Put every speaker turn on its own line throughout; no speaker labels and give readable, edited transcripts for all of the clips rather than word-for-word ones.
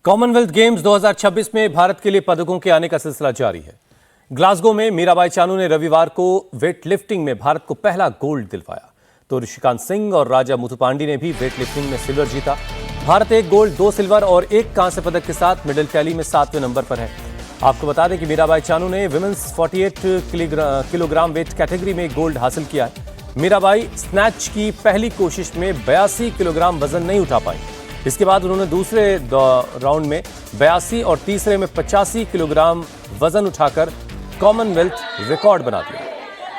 Commonwealth games 2026 में भारत के लिए पदकों के आने का सिलसिला जारी है। ग्लासगो में मीराबाई चानू ने रविवार को वेट लिफ्टिंग में भारत को पहला गोल्ड दिलवाया, तो ऋषिकांत सिंह और राजा मुथुपांडी ने भी वेट लिफ्टिंग में सिल्वर जीता। भारत 1 गोल्ड 2 सिल्वर और 1 कांस्य पदक के साथ मेडल टैली में 7वें नंबर पर है। आपको बता दें कि मीराबाई चानू ने विमेंस 48 किलोग्राम वेट कैटेगरी में गोल्ड हासिल किया है। मीराबाई स्नैच की पहली कोशिश में 82 किलोग्राम वजन नहीं उठा पाई। इसके बाद उन्होंने दूसरे राउंड में 82 और तीसरे में 85 किलोग्राम वजन उठाकर कॉमनवेल्थ रिकॉर्ड बना दिया।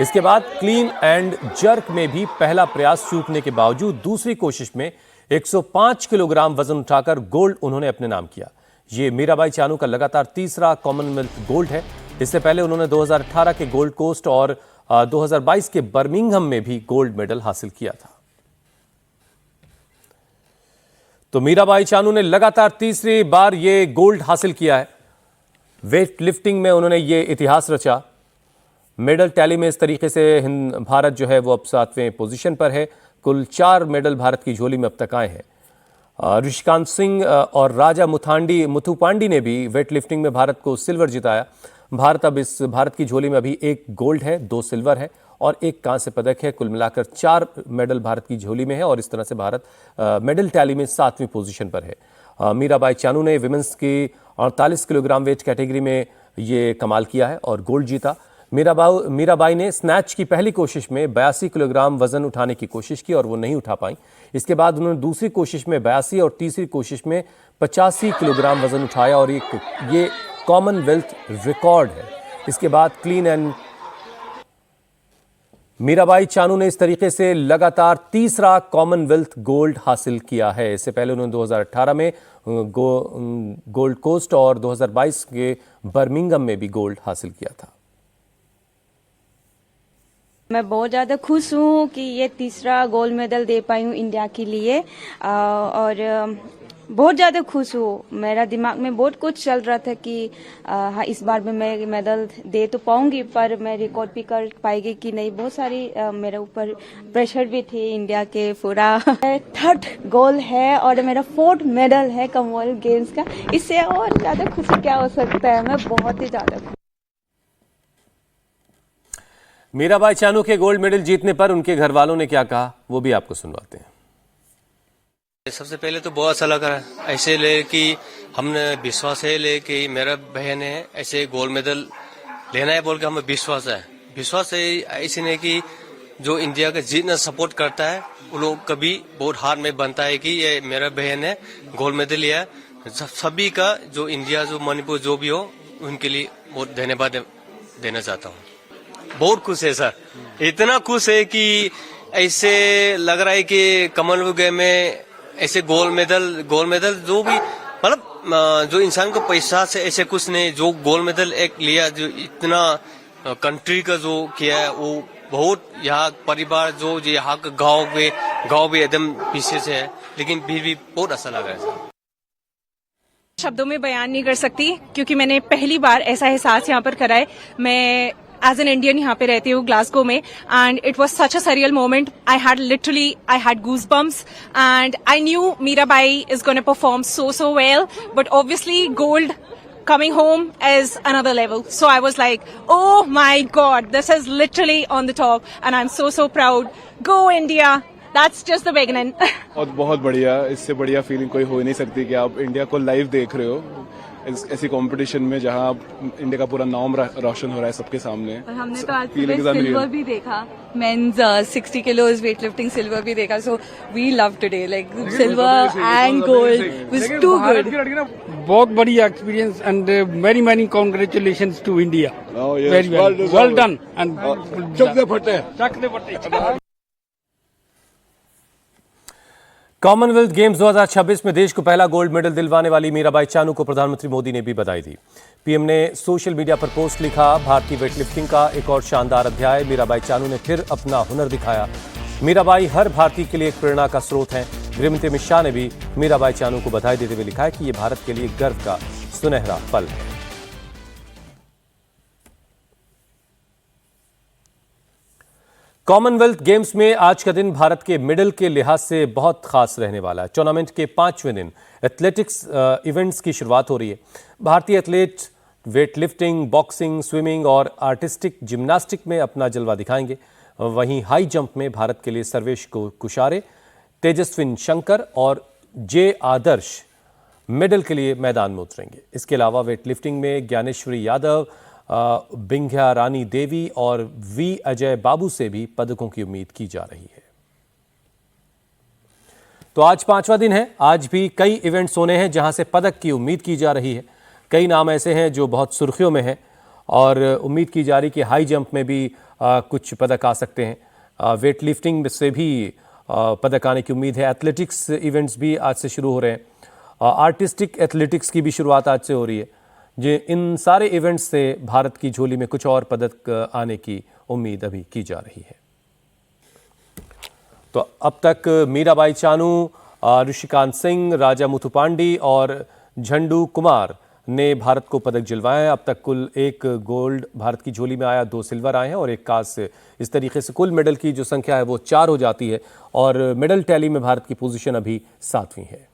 इसके बाद क्लीन एंड जर्क में भी पहला प्रयास चूकने के बावजूद दूसरी कोशिश में 105 किलोग्राम वजन उठाकर गोल्ड उन्होंने अपने नाम किया। ये मीराबाई चानू का लगातार तीसरा कॉमनवेल्थ गोल्ड है। इससे पहले उन्होंने 2018 के गोल्ड कोस्ट और 2022 के बर्मिंघम में भी गोल्ड मेडल हासिल किया था। तो मीराबाई चानू ने लगातार तीसरी बार ये गोल्ड हासिल किया है। वेट लिफ्टिंग में उन्होंने ये इतिहास रचा। मेडल टैली में इस तरीके से भारत जो है वो अब 7वें पोजीशन पर है। कुल 4 मेडल भारत की झोली में अब तक आए हैं। ऋषिकांत सिंह और राजा मुथुपांडी ने भी वेट लिफ्टिंग में भारत को सिल्वर जिताया। भारत की झोली में अभी 1 गोल्ड है, 2 सिल्वर है और 1 कांस्य पदक है। कुल मिलाकर 4 मेडल भारत की झोली में है और इस तरह से भारत मेडल टैली में 7वीं पोजीशन पर है। मीराबाई चानू ने विमेंस की 48 किलोग्राम वेट कैटेगरी में ये कमाल किया है और गोल्ड जीता। मीराबाई ने स्नैच की पहली कोशिश में 82 किलोग्राम वजन उठाने की कोशिश की और वो नहीं उठा पाई। इसके बाद उन्होंने दूसरी कोशिश में 82 और तीसरी कोशिश में 85 किलोग्राम वजन उठाया और ये कॉमनवेल्थ रिकॉर्ड है। इसके बाद क्लीन एंड मीराबाई चानू ने इस तरीके से लगातार तीसरा कॉमनवेल्थ गोल्ड हासिल किया है। इससे पहले उन्होंने 2018 में गोल्ड कोस्ट और 2022 के बर्मिंघम में भी गोल्ड हासिल किया था।
मैं बहुत ज़्यादा खुश हूँ कि ये तीसरा गोल्ड मेडल दे पाई हूँ इंडिया के लिए और बहुत ज़्यादा खुश हूँ। मेरा दिमाग में बहुत कुछ चल रहा था कि हाँ इस बार भी मैं मेडल दे तो पाऊंगी, पर मैं रिकॉर्ड भी कर पाएगी कि नहीं। बहुत सारी मेरे ऊपर प्रेशर भी थे इंडिया के। पूरा 3rd गोल्ड है और मेरा 4th मेडल है कॉमनवेल्थ गेम्स का। इससे और ज़्यादा खुशी क्या हो सकता है। मैं बहुत ही ज़्यादा खुश।
मीराबाई चानू के गोल्ड मेडल जीतने पर उनके घर वालों ने क्या कहा, वो भी आपको सुनवाते हैं।
सबसे पहले तो बहुत अच्छा लगा ऐसे ले कि हमने विश्वास है ले कि मेरा बहन है ऐसे गोल्ड मेडल लेना है बोल के हमें विश्वास है ऐसे नहीं कि जो इंडिया का जीतना सपोर्ट करता है वो लोग कभी बहुत हार में बनता है कि ये मेरा बहन है गोल्ड मेडल लिया। सभी का जो इंडिया जो मणिपुर जो भी हो उनके लिए बहुत धन्यवाद देना चाहता हूँ। बहुत खुश है सर, इतना खुश है कि ऐसे लग रहा है कि कॉमनवेल्थ गेम में ऐसे गोल्ड मेडल जो भी मतलब जो इंसान को पैसा से ऐसे कुछ नहीं, जो गोल्ड मेडल एक लिया जो इतना कंट्री का जो किया है वो बहुत यहाँ परिवार जो यहाँ का गांव भी एकदम पीछे से है, लेकिन फिर भी बहुत अच्छा लग रहा है।
शब्दों में बयान नहीं कर सकती क्योंकि मैंने पहली बार ऐसा एहसास यहाँ पर करा है। मैं एज एन इंडियन यहाँ पे रहती हूँ ग्लासगो में and it was such a surreal moment. I had goose bumps and I knew Mirabai is gonna perform so well, but obviously gold coming home is another level. So I was like, oh my God, this is literally on the top and I'm so proud. Go India! That's just the beginning.
और बहुत बढ़िया, इससे बढ़िया feeling कोई हो ही नहीं सकती कि आप इंडिया को लाइव देख रहे हो ऐसी कंपटीशन में जहां इंडिया का पूरा नाम रोशन हो रहा है सबके सामने।
और हमने तो आज सिल्वर भी देखा, men's 60 kilos weight lifting silver भी देखा। So we love today like silver and gold was too good.
बहुत बढ़िया experience and very congratulations to India. Very well done and चक दे फटे।
कॉमनवेल्थ गेम्स 2026 में देश को पहला गोल्ड मेडल दिलवाने वाली मीराबाई चानू को प्रधानमंत्री मोदी ने भी बधाई दी। पीएम ने सोशल मीडिया पर पोस्ट लिखा, भारतीय वेटलिफ्टिंग का एक और शानदार अध्याय। मीराबाई चानू ने फिर अपना हुनर दिखाया। मीराबाई हर भारतीय के लिए एक प्रेरणा का स्रोत हैं। गृहमंत्री अमित शाह ने भी मीराबाई चानू को बधाई देते हुए लिखा है कि यह भारत के लिए गर्व का सुनहरा पल है। कॉमनवेल्थ गेम्स में आज का दिन भारत के मेडल के लिहाज से बहुत खास रहने वाला है। टूर्नामेंट के 5वें दिन एथलेटिक्स इवेंट्स की शुरुआत हो रही है। भारतीय athlete weight lifting, boxing, swimming और आर्टिस्टिक जिम्नास्टिक में अपना जलवा दिखाएंगे। वहीं हाई जंप में भारत के लिए सर्वेश कुशारे, तेजस्विन शंकर और जे आदर्श मेडल के लिए मैदान में उतरेंगे। इसके अलावा वेट लिफ्टिंग में ज्ञानेश्वरी यादव, बिंध्या रानी देवी और वी अजय बाबू से भी पदकों की उम्मीद की जा रही है। तो आज 5वां दिन है। आज भी कई इवेंट्स होने हैं जहां से पदक की उम्मीद की जा रही है। कई नाम ऐसे हैं जो बहुत सुर्खियों में हैं और उम्मीद की जा रही कि हाई जंप में भी कुछ पदक आ सकते हैं। वेट लिफ्टिंग से भी पदक आने की उम्मीद है। एथलेटिक्स इवेंट्स भी आज से शुरू हो रहे हैं। आर्टिस्टिक एथलेटिक्स की भी शुरुआत आज से हो रही है। इन सारे इवेंट्स से भारत की झोली में कुछ और पदक आने की उम्मीद अभी की जा रही है। तो अब तक मीराबाई चानू, ऋषिकांत सिंह, राजा मुथुपांडी और झंडू कुमार ने भारत को पदक जिलवाए। अब तक कुल 1 गोल्ड भारत की झोली में आया, 2 सिल्वर आए हैं और 1 कांस्य। इस तरीके से कुल मेडल की जो संख्या है वो 4 हो जाती है और मेडल टैली में भारत की पोजीशन अभी 7वीं है।